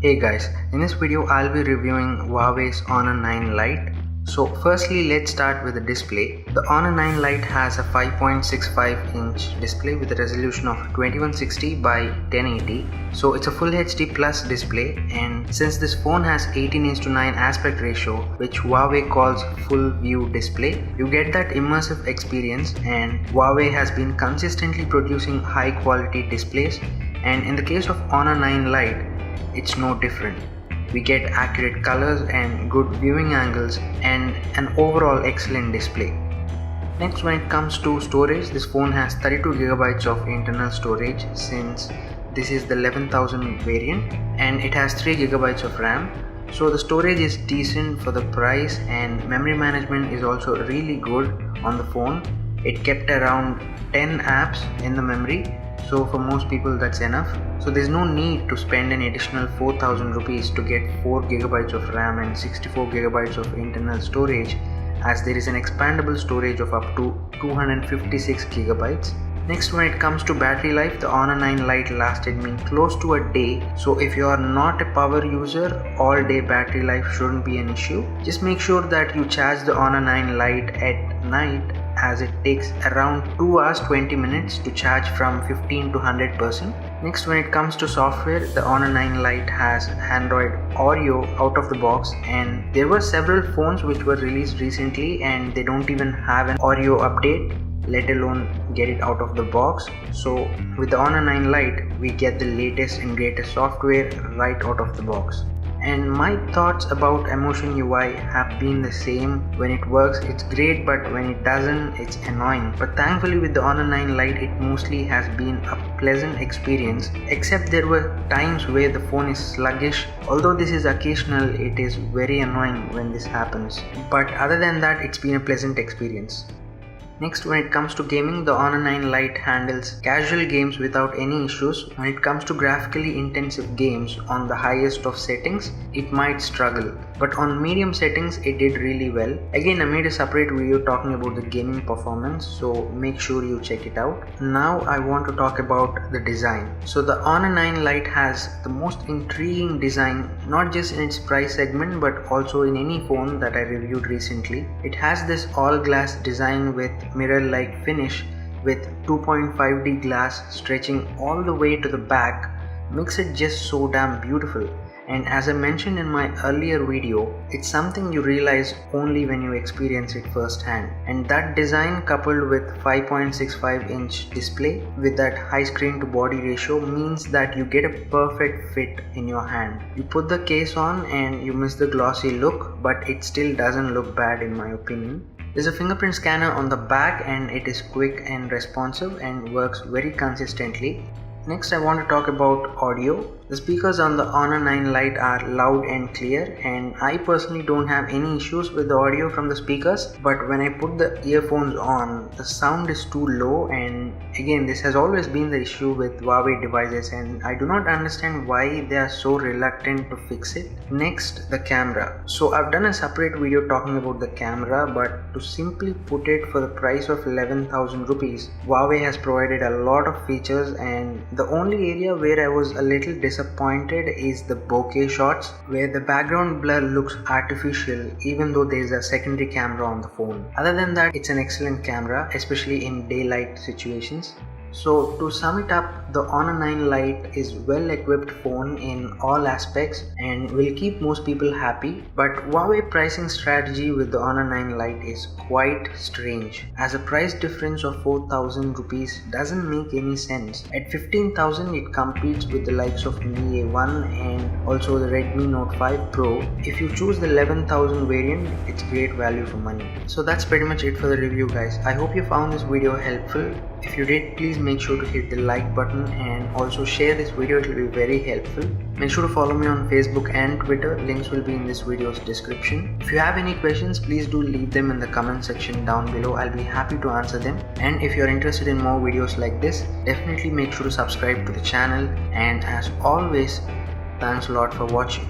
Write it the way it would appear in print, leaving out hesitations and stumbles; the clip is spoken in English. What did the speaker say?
Hey guys, in this video I'll be reviewing Huawei's Honor 9 Lite. So firstly let's start with the display. The Honor 9 Lite has a 5.65 inch display with a resolution of 2160 by 1080. So it's a full HD plus display, and since this phone has 18:9 aspect ratio, which Huawei calls full view display, you get that immersive experience, and Huawei has been consistently producing high quality displays, and in the case of Honor 9 Lite it's no different. We get accurate colors and good viewing angles and an overall excellent display. Next, when it comes to storage, this phone has 32GB of internal storage since this is the 11,000 variant, and it has 3GB of RAM. So the storage is decent for the price, and memory management is also really good on the phone. It kept around 10 apps in the memory, so for most people that's enough. So there's no need to spend an additional 4,000 rupees to get 4GB of RAM and 64GB of internal storage, as there is an expandable storage of up to 256GB. Next, when it comes to battery life, the Honor 9 Lite lasted me close to a day. So if you are not a power user, all day battery life shouldn't be an issue. Just make sure that you charge the Honor 9 Lite at night, as it takes around 2 hours 20 minutes to charge from 15 to 100%. Next, when it comes to software, the Honor 9 Lite has Android Oreo out of the box, and there were several phones which were released recently and they don't even have an Oreo update, let alone get it out of the box. So with the Honor 9 Lite we get the latest and greatest software right out of the box. And my thoughts about Emotion UI have been the same. When it works it's great, but when it doesn't it's annoying. But thankfully with the Honor 9 Lite it mostly has been a pleasant experience, except there were times where the phone is sluggish. Although this is occasional, it is very annoying when this happens. But other than that, it's been a pleasant experience. Next, when it comes to gaming, the Honor 9 Lite handles casual games without any issues. When it comes to graphically intensive games on the highest of settings, it might struggle, but on medium settings it did really well. Again, I made a separate video talking about the gaming performance, so make sure you check it out. Now I want to talk about the design. So the Honor 9 Lite has the most intriguing design, not just in its price segment but also in any phone that I reviewed recently. It has this all glass design with mirror-like finish with 2.5D glass stretching all the way to the back, makes it just so damn beautiful. And as I mentioned in my earlier video, it's something you realize only when you experience it firsthand. And that design, coupled with 5.65 inch display with that high screen to body ratio, means that you get a perfect fit in your hand. You put the case on and you miss the glossy look, but it still doesn't look bad in my opinion. There's a fingerprint scanner on the back, and it is quick and responsive and works very consistently. Next, I want to talk about audio. The speakers on the Honor 9 Lite are loud and clear, and I personally don't have any issues with the audio from the speakers, but when I put the earphones on, the sound is too low, and again, this has always been the issue with Huawei devices, and I do not understand why they are so reluctant to fix it. Next, the camera. So I've done a separate video talking about the camera, but to simply put it, for the price of 11,000 rupees, Huawei has provided a lot of features, and the only area where I was a little disappointed is the bokeh shots, where the background blur looks artificial even though there is a secondary camera on the phone. Other than that, it's an excellent camera, especially in daylight situations. So to sum it up, the Honor 9 Lite is well equipped phone in all aspects and will keep most people happy, but Huawei pricing strategy with the Honor 9 Lite is quite strange, as a price difference of 4,000 rupees doesn't make any sense. At 15,000 it competes with the likes of Mi A1 and also the Redmi Note 5 Pro. If you choose the 11,000 variant, it's great value for money. So that's pretty much it for the review, guys. I hope you found this video helpful. If you did, please make sure to hit the like button and also share this video, it will be very helpful. Make sure to follow me on Facebook and Twitter, links will be in this video's description. If you have any questions, please do leave them in the comment section down below, I'll be happy to answer them. And if you're interested in more videos like this, definitely make sure to subscribe to the channel, and as always, thanks a lot for watching.